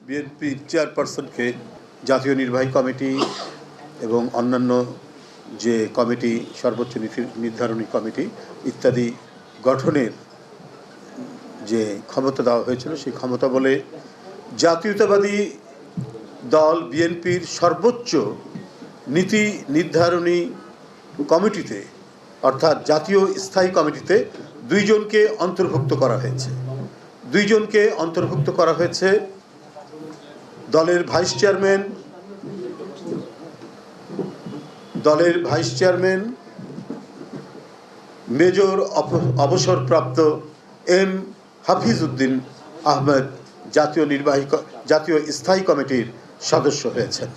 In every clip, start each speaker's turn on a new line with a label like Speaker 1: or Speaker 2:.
Speaker 1: বিএনপির চেয়ারপারসনকে জাতীয় নির্বাহী কমিটি এবং অন্যান্য যে কমিটি, সর্বোচ্চ নীতি নির্ধারণী কমিটি ইত্যাদি গঠনের যে ক্ষমতা দেওয়া হয়েছিল, সেই ক্ষমতা বলে জাতীয়তাবাদী দল বিএনপির সর্বোচ্চ নীতি নির্ধারণী কমিটিতে অর্থাৎ জাতীয় স্থায়ী কমিটিতে দুইজনকে অন্তর্ভুক্ত করা হয়েছে। দলের ভাইস চেয়ারম্যান মেজর অবসরপ্রাপ্ত এম হাফিজ উদ্দিন আহমেদ জাতীয় স্থায়ী কমিটির সদস্য হয়েছেন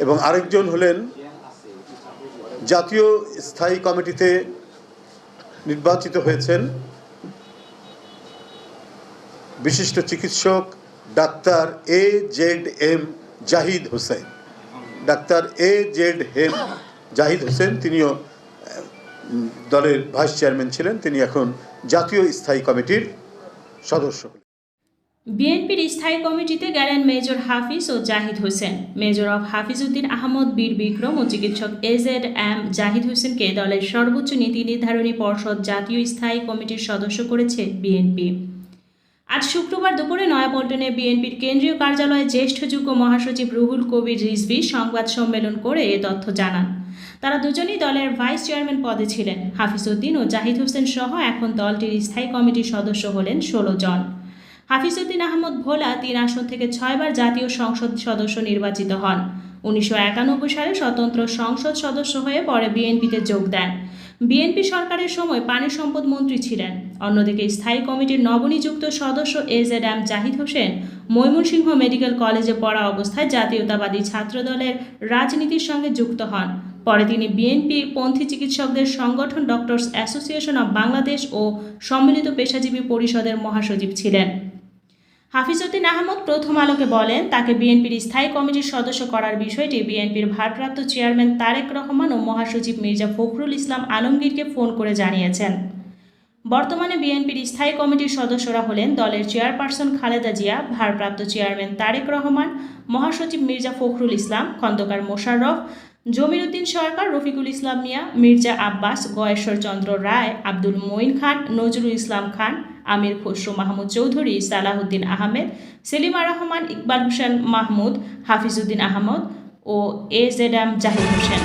Speaker 1: এবং আরেকজন হলেন জাতীয় স্থায়ী কমিটিতে নির্বাচিত হয়েছেন বিশিষ্ট চিকিৎসক ডাক্তার A.Z.M. জাহিদ হোসেন। তিনিও দলের ভাইস চেয়ারম্যান ছিলেন, তিনি এখন জাতীয় স্থায়ী কমিটির সদস্য।
Speaker 2: বিএনপির স্থায়ী কমিটিতে গেলেন মেজর হাফিজ ও জাহিদ হোসেন। মেজর অফ হাফিজ উদ্দিন আহমদ বীর বিক্রম ও চিকিৎসক A.Z.M. জাহিদ হোসেনকে দলের সর্বোচ্চ নীতি নির্ধারণী পর্ষদ জাতীয় স্থায়ী কমিটির সদস্য করেছে বিএনপি। আজ শুক্রবার দুপুরে নয়াপল্টনে বিএনপির কেন্দ্রীয় কার্যালয়ে জ্যেষ্ঠ যুগ্ম মহাসচিব রুহুল কবির রিজভী সংবাদ সম্মেলন করে এ তথ্য জানান। তারা দুজনেই দলের ভাইস চেয়ারম্যান পদে ছিলেন। হাফিজ উদ্দিন ও জাহিদ হোসেন সহ এখন দলটির স্থায়ী কমিটির সদস্য হলেন 16 জন। হাফিজ উদ্দিন আহমদ ভোলা 3 আসন থেকে 6 বার জাতীয় সংসদ সদস্য নির্বাচিত হন। 1991 সালে স্বতন্ত্র সংসদ সদস্য হয়ে পরে বিএনপিতে যোগ দেন। বিএনপি সরকারের সময় পানি সম্পদ মন্ত্রী ছিলেন। অন্যদিকে স্থায়ী কমিটির নবনিযুক্ত সদস্য A.Z.M. জাহিদ হোসেন ময়মনসিংহ মেডিকেল কলেজে পড়া অবস্থায় জাতীয়তাবাদী ছাত্রদলের রাজনীতির সঙ্গে যুক্ত হন। পরে তিনি বিএনপি পন্থী চিকিৎসকদের সংগঠন ডক্টরস অ্যাসোসিয়েশন অব বাংলাদেশ ও সম্মিলিত পেশাজীবী পরিষদের মহাসচিব ছিলেন। হাফিজ উদ্দিন আহমদ প্রথম আলোকে বলেন, তাকে বিএনপির স্থায়ী কমিটির সদস্য করার বিষয়টি বিএনপির ভারপ্রাপ্ত চেয়ারম্যান তারেক রহমান ও মহাসচিব মির্জা ফখরুল ইসলাম আলমগীরকে ফোন করে জানিয়েছেন। বর্তমানে বিএনপির স্থায়ী কমিটির সদস্যরা হলেন দলের চেয়ারপারসন খালেদা জিয়া, ভারপ্রাপ্ত চেয়ারম্যান তারেক রহমান, মহাসচিব মির্জা ফখরুল ইসলাম, খন্দকার মোশাররফ, জমির উদ্দিন সরকার, রফিকুল ইসলাম মিয়া, মির্জা আব্বাস, গয়েশ্বর চন্দ্র রায়, আব্দুল মঈন খান, নজরুল ইসলাম খান, আমির খসরু মাহমুদ চৌধুরী, সালাহউদ্দিন আহমেদ, সেলিমা রহমান, ইকবাল হোসেন মাহমুদ, হাফিজ উদ্দিন আহমদ ও A.Z.M. জাহিদ হোসেন।